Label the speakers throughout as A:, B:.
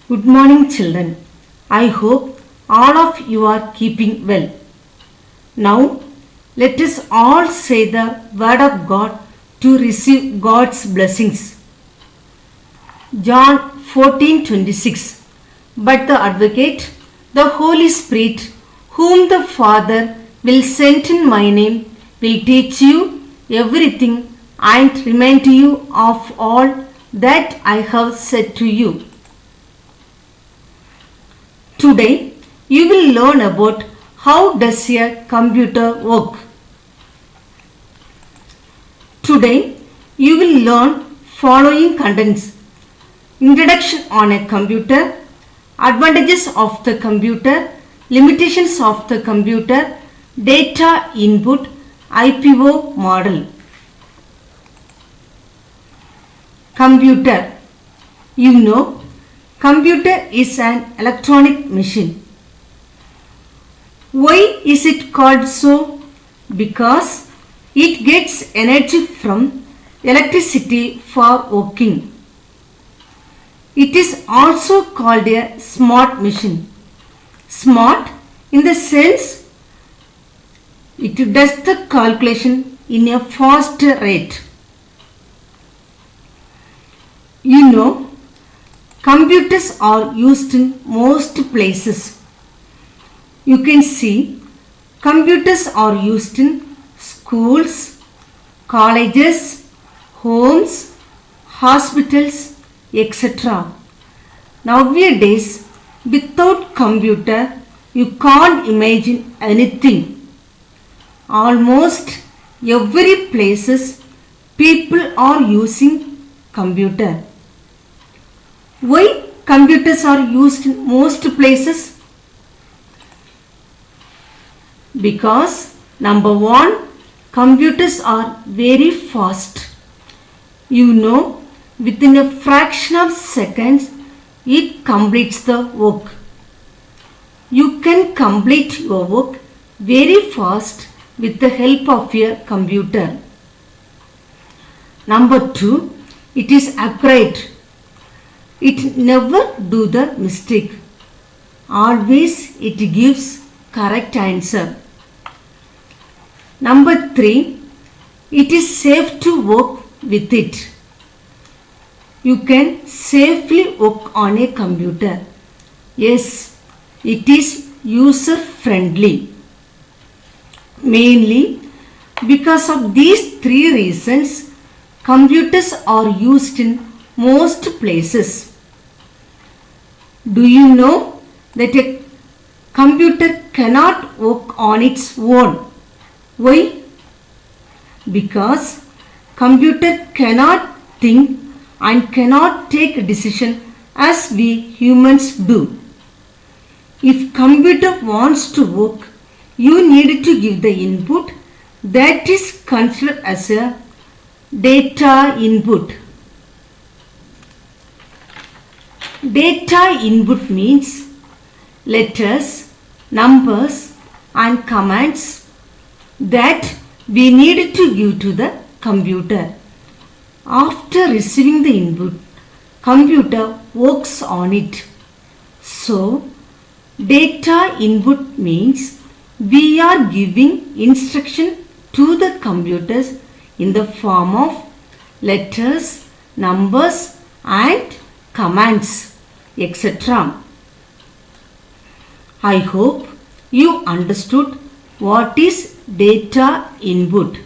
A: Good morning, children. I hope all of you are keeping well. Now, let us all say the word of God to receive God's blessings. John 14:26. But the Advocate, the Holy Spirit, whom the Father will send in my name, will teach you everything and remind you of all that I have said to you. Today, you will learn about how does a computer work. Today, you will learn following contents: introduction on a computer, advantages of the computer, limitations of the computer, data input, IPO model. Computer. You know, computer is an electronic machine. Why is it called so? Because it gets energy from electricity for working. It is also called a smart machine. Smart in the sense it does the calculation in a fast rate. You know, computers are used in most places. You can see computers are used in schools, colleges, homes, hospitals, etc. Nowadays, without computer, you can't imagine anything. Almost every places people are using computer. Why computers are used in most places? Because number one, computers are very fast. You know, within a fraction of seconds, it completes the work. You can complete your work very fast with the help of a computer. Number two, it is accurate. It never do the mistake. Always it gives correct answer. Number three, it is safe to work with it. You can safely work on a computer. Yes, it is user friendly. Mainly because of these three reasons, computers are used in most places. Do you know that a computer cannot work on its own? Why? Because computer cannot think and cannot take a decision as we humans do. If computer wants to work, you need to give the input that is considered as a data input. Data input means letters, numbers and commands that we need to give to the computer. After receiving the input, computer works on it. So, data input means we are giving instruction to the computers in the form of letters, numbers and commands, etc. I hope you understood what is data input.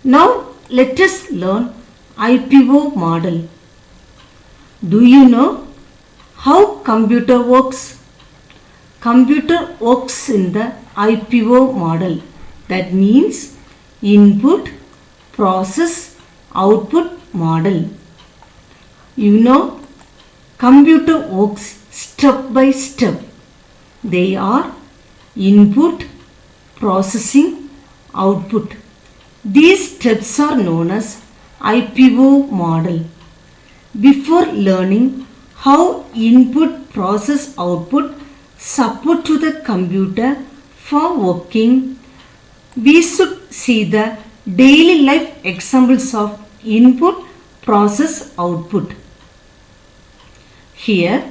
A: Now let us learn IPO model. Do you know how computer works? Computer works in the IPO model. That means input, process, output model. You know, computer works step by step. They are input, processing, output. These steps are known as IPO model. Before learning how input, process, output support to the computer for working, we should see the daily life examples of input, process, output. Here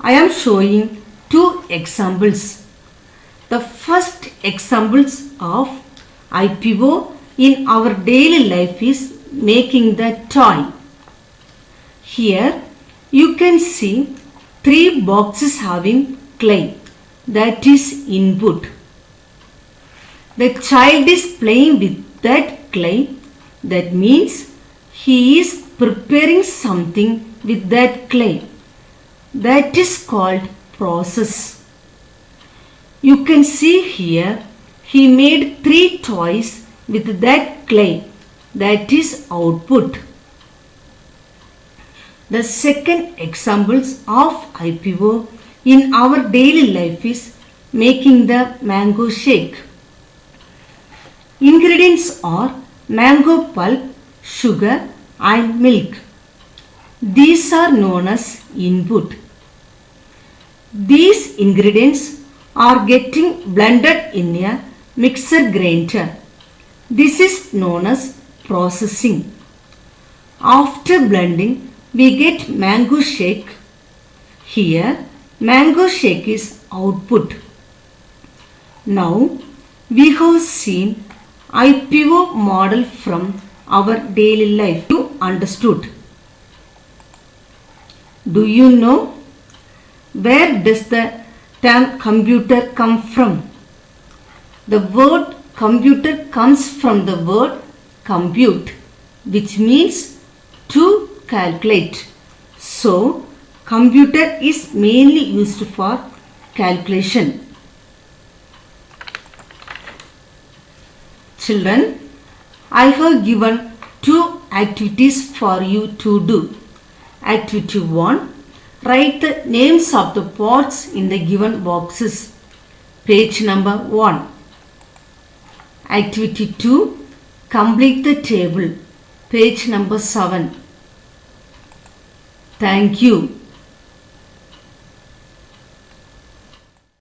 A: I am showing two examples. The first examples of IPO in our daily life is making the toy. Here you can see three boxes having clay, that is input. The child is playing with that clay, that means he is preparing something with that clay. That is called process. You can see here he made three toys with that clay, that is output. The second examples of IPO in our daily life is making the mango shake. Ingredients are mango pulp, sugar and milk. These are known as input. These ingredients are getting blended in a mixer grinder. This is known as processing. After blending, we get mango shake. Here, mango shake is output. Now, we have seen IPO model from our daily life. You understood? Do you know where does the term computer come from? The word computer comes from the word compute, which means to calculate. So, computer is mainly used for calculation. Children, I have given two activities for you to do. Activity 1. Write the names of the pots in the given boxes. Page number 1. Activity 2. Complete the table. Page number 7. Thank you.